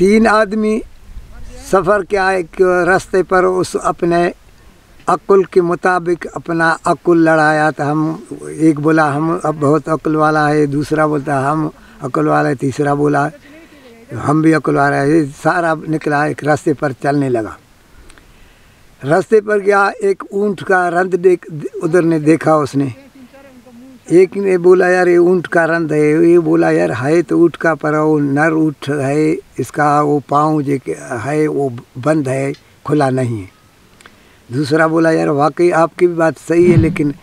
तीन आदमी सफ़र किया एक रास्ते पर, उस अपने अक्ल के मुताबिक अपना अक्ल लड़ाया। तो हम एक बोला हम अब बहुत अक्ल वाला है, दूसरा बोलता हम अक्ल वाला है, तीसरा बोला हम भी अक्ल वाला है। सारा निकला एक रास्ते पर चलने लगा। रास्ते पर गया, एक ऊँट का रंध उधर ने देखा उसने। एक ने बोला यार ये ऊँट का रंध है, ये बोला यार है तो ऊँट का, पर वो नर ऊँट है, इसका वो पाँव जो है वो बंद है, खुला नहीं है। दूसरा बोला यार वाकई आपकी भी बात सही है, लेकिन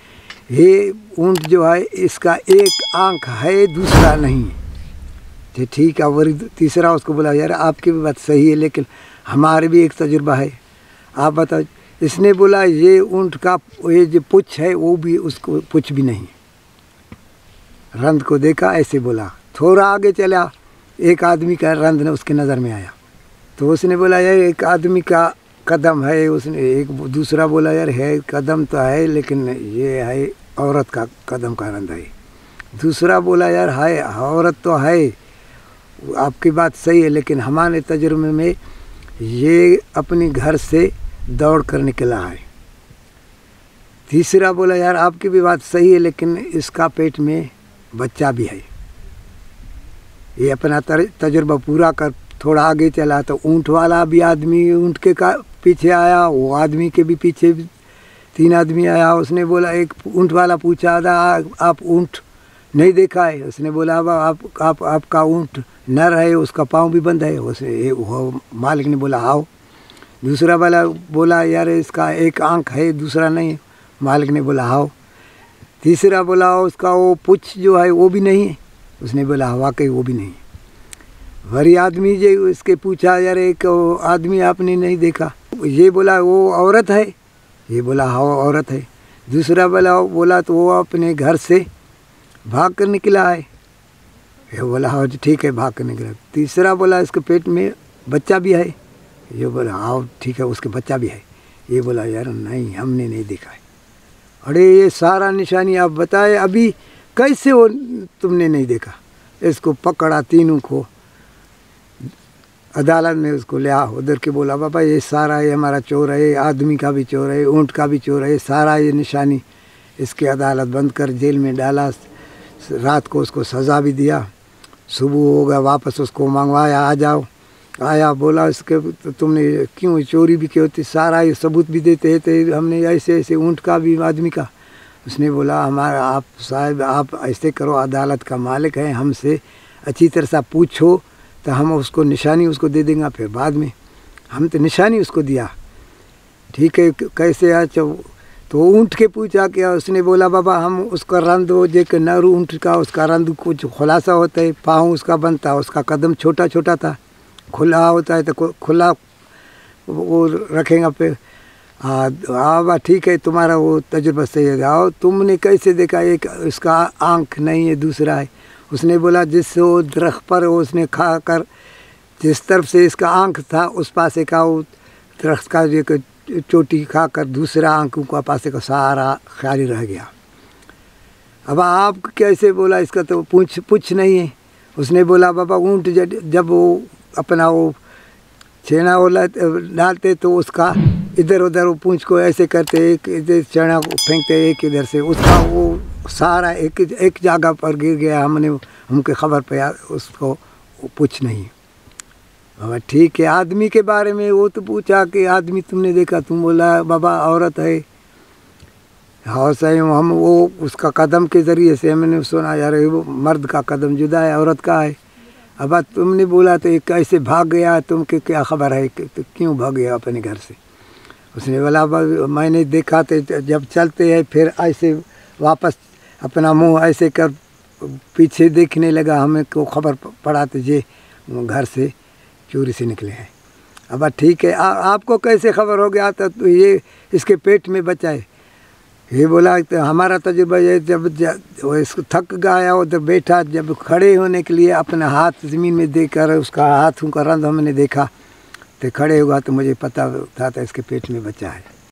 ये ऊँट जो है इसका एक आँख है, दूसरा नहीं है। ठीक है। और तीसरा उसको बोला यार आपकी भी बात सही है, लेकिन हमारे भी एक तजुर्बा है, आप बताओ। इसने बोला ये ऊँट का ये जो पुछ है वो भी उसको पुछ भी नहीं। रंध को देखा, ऐसे बोला। थोड़ा आगे चला, एक आदमी का रंध ने उसके नज़र में आया, तो उसने बोला यार एक आदमी का कदम है। उसने एक दूसरा बोला यार है कदम तो है, लेकिन ये है औरत का कदम का रंध है। दूसरा बोला यार है औरत तो है, आपकी बात सही है, लेकिन हमारे तजुर्बे में ये अपने घर से दौड़ कर निकला है। तीसरा बोला यार आपकी भी बात सही है, लेकिन इसका पेट में बच्चा भी है। ये अपना तजुर्बा पूरा कर थोड़ा आगे चला, तो ऊँट वाला भी आदमी ऊँट के का पीछे आया, वो आदमी के भी पीछे भी तीन आदमी आया। उसने बोला, एक ऊँट वाला पूछा था आप ऊँट नहीं देखा है? उसने बोला आपका ऊँट नर है, उसका पाँव भी बंद है। उसने वो मालिक ने बोला आओ। दूसरा वाला बोला यार इसका एक आँख है, दूसरा नहीं। मालिक ने बोला आओ। तीसरा बोला उसका वो पुछ जो है वो भी नहीं है। उसने बोला वाकई वो भी नहीं। वरी आदमी जो इसके पूछा यार एक आदमी आपने नहीं देखा? ये बोला वो औरत है। ये बोला हाँ औरत है। दूसरा बोला तो वो अपने घर से भाग कर निकला है। ये बोला हाँ ठीक है भाग कर निकला। तीसरा बोला इसके पेट में बच्चा भी है। ये बोला हाँ ठीक है उसके बच्चा भी है। ये बोला यार नहीं हमने नहीं देखा है। अरे ये सारा निशानी आप बताए अभी कैसे वो तुमने नहीं देखा? इसको पकड़ा तीनों को, अदालत में उसको लिया। उधर के बोला बाबा ये सारा ये हमारा चोर है, आदमी का भी चोर है, ऊँट का भी चोर है, सारा ये निशानी। इसकी अदालत बंद कर जेल में डाला। रात को उसको सज़ा भी दिया। सुबह हो गया वापस उसको मंगवाया, आ जाओ। आया बोला इसके तो तुमने क्यों चोरी भी की होती, सारा ये सबूत भी देते थे हमने ऐसे ऐसे ऊँट का भी आदमी का। उसने बोला हमारा आप साहब आप ऐसे करो, अदालत का मालिक है, हमसे अच्छी तरह से पूछो तो हम उसको निशानी उसको दे देंगे। फिर बाद में हम तो निशानी उसको दिया। ठीक है कैसे अच्छा? तो ऊँट के पूछा क्या? उसने बोला बाबा हम उसका रंध वो जे के नर ऊँट का उसका रंध कुछ खुलासा होता है, पाँव उसका बनता, उसका कदम छोटा छोटा था, खुला होता है तो खुला वो रखेंगे पे। हाँ ठीक है तुम्हारा वो तजुर्बा सही है। आओ तुमने कैसे देखा? एक इसका आँख नहीं है, दूसरा है। उसने बोला जिस वो दरख्त पर उसने खा कर जिस तरफ से इसका आँख था उस पासे का वो दरख्त का जो चोटी खा कर दूसरा आँखों का पासे का सारा खाली रह गया। अब आप कैसे? बोला इसका तो पूछ नहीं है। उसने बोला बाबा ऊँट जब वो अपना वो छेना वो डालते तो उसका इधर उधर वो पूँछ को ऐसे करते, एक इधर चना को फेंकते एक इधर से, उसका वो सारा एक जगह पर गिर गया। हमके खबर पे उसको पूछ नहीं। बाबा ठीक है। आदमी के बारे में वो तो पूछा कि आदमी तुमने देखा? तुम बोला बाबा औरत है। हाँ सही। हम वो उसका कदम के ज़रिए से हमने सुना यार वो मर्द का कदम जुदा है, औरत का है। अब तुमने बोला तो एक कैसे भाग गया? तुमके क्या खबर है तो क्यों भाग गया अपने घर से? उसने बोला मैंने देखा तो जब चलते हैं फिर ऐसे वापस अपना मुंह ऐसे कर पीछे देखने लगा, हमें को खबर पड़ा तो ये घर से चोरी से निकले हैं। अब ठीक है आपको कैसे खबर हो गया? तो ये इसके पेट में बच्चा है। ये बोला तो हमारा तजुर्बा ये जब वो इसको थक गया उधर बैठा, जब खड़े होने के लिए अपना हाथ ज़मीन में देकर उसका हाथों का रंध हमने देखा तो खड़े हुआ तो मुझे पता था इसके पेट में बच्चा है।